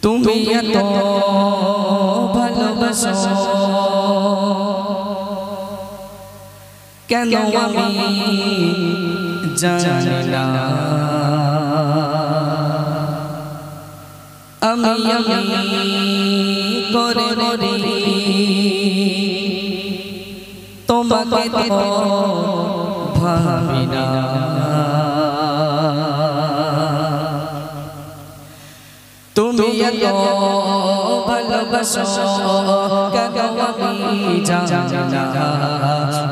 তুমি এত ভালোবাসো কেন আমি জানি না আমি করে তোমাকে তো ভাবি না তুমি এত ভালোবাসো কেন আমি জানি না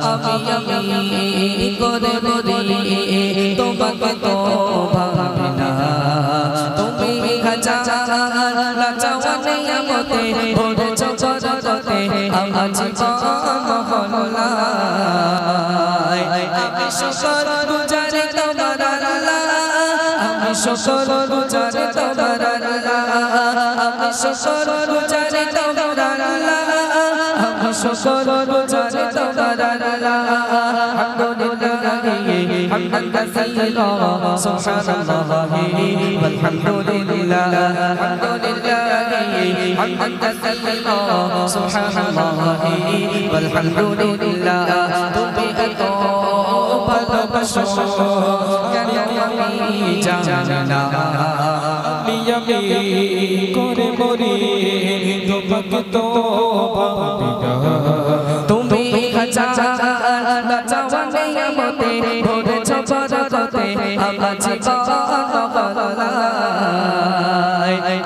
আমি করে তোমাকে তো ভাবি না তুমি হাজার লাচাওয়া নিয়ামতে ভরেছ জগতে আমার জীবন মহল্লায় আমি শুকর গুজারি তোমার আল্লাহ আমি শুকর গুজারি তোমার আল্লাহ আমি শুকর গুজারি তোমার আল্লাহ আমি শুকর গুজারি তোমার আল্লাহ حمدا كثيرا سبحان الله والحمد لله الحمد لله حمدا كثيرا سبحان الله والحمد لله তুমি এত ভালোবাসো কেন আমি জানি না আমি করে মরি তোমাকে তো ভাবি না তুমি হাজার লাচাওয়া নিয়ামতে ভরেছ জগতে আমার জীবন মহল্লায়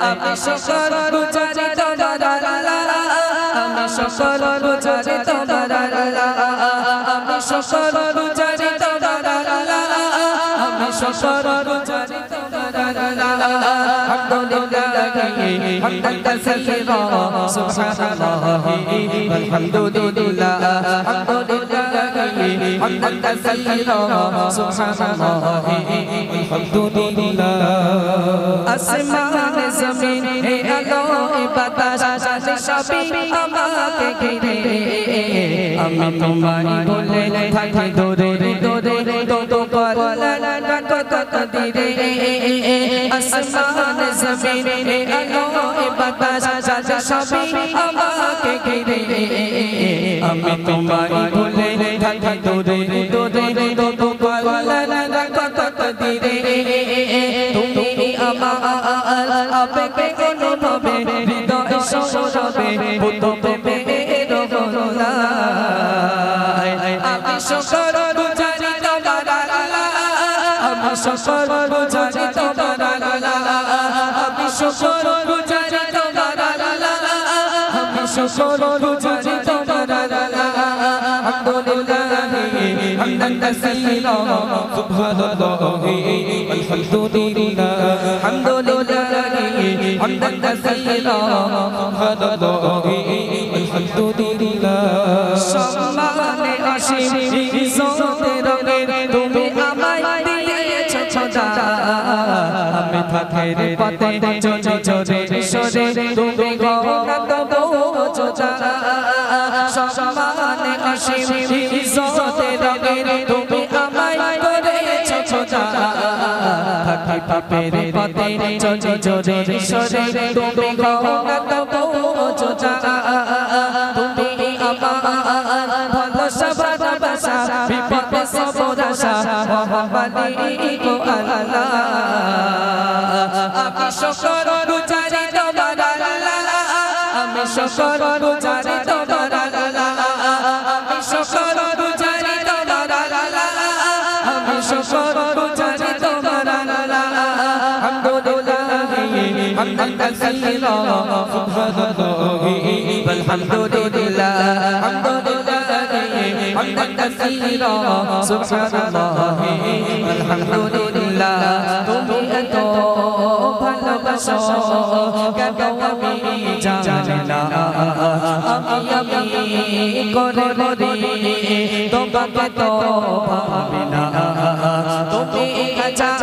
আমি শুকর গুজারি তোমার আল্লাহ আমি শুকর গুজারি তোমার আল্লাহ আমি শুকর গুজারি তোমার আল্লাহ আমি শুকর গুজারি তোমার আল্লাহ حمدا كثيرا سبحان الله والحمد لله الحمد لله حمدا كثيرا سبحان الله والحمد لله আসমান জমিন হে আলো এ বাতাস সবই আমাকে ঘিরে আমি তোমারই বলে থাকি দূরে দূরে তো করলা কত দিরে আসমান জমিন হে আলো এ বাতাস সবই আমাকে ঘিরে আমি তোমারই বলে থাকি দূরে দূরে তো করলা কত দিরে তুমি আমার আবেগে অনুভবে হৃদয় সৌরভে বুদ্ধবে রহলায় আমি শুকর গুজারি তোমার আল্লাহ আমি শুকর গুজারি তোমার আল্লাহ আমি শুকর গুজারি তোমার আল্লাহ আমি শুকর গুজারি তোমার আল্লাহ আলহামদুলিল্লাহ হামদান কাসীরা সুবহানাল্লাহি আলহামদুলিল্লাহ হামদুলিল্লাহি হামদান কাসীরা সুবহানাল্লাহি আলহামদুলিল্লাহ সম্মানে অসীম ইজ্জতে রঙের তুমি আমায় দিয়েছো খোদা আমি পথের পথে চলি চলে সরে তুমি গৌরা তবু চোচা সম্মানে অসীম ইজ্জতে রঙের তুমি আমায় করেছো খোদা থাকি পাপের পথে চলি চলে সরে তুমি গৌরা তবু চোচা তুমি আমার ভালোবাসা ভালোবাসা বিপদে সবর আশা মহামালিক আল্লাহ আমি শুকর গুজারি তোমার আল্লাহ আমি শুকর গুজারি তোমার আল্লাহ আমি শুকর গুজারি তোমার আল্লাহ আমি শুকর গুজারি তোমার আল্লাহ আলহামদুলিল্লাহ হামদান কাসীরা সুবহানাল্লাহি والحمدلله حمدا كثيرا سبحان الله والحمد لله তুমি এত ভালোবাসো কেন আমি জানি না আমি করে তোমাকে তো ভাবি না তুমি হাজার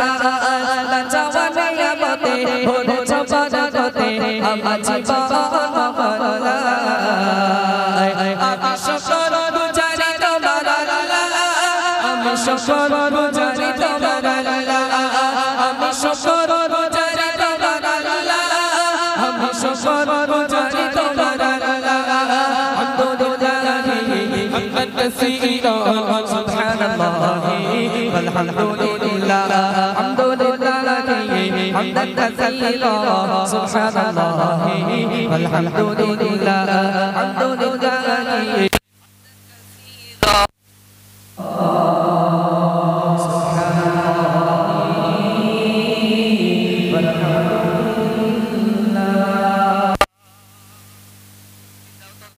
লাচাওয়া নিয়ামতে ভরেছ জগতে আমার জীবন মহল্লায় আমি শুকর গুজারি তোমার আল্লাহ আমি শুকর গুজারি তোমার আল্লাহ আমি শুকর গুজারি তোমার আল্লাহ আমি শুকর গুজারি তোমার আল্লাহ আলহামদুলিল্লাহ হামদান কাসীরা সুবহানাল্লাহ আলহামদুলিল্লাহ হামদুলিল্লাহ হামদান কাসীরা সুবহানাল্লাহ আলহামদুলিল্লাহ হামদুলিল্লাহ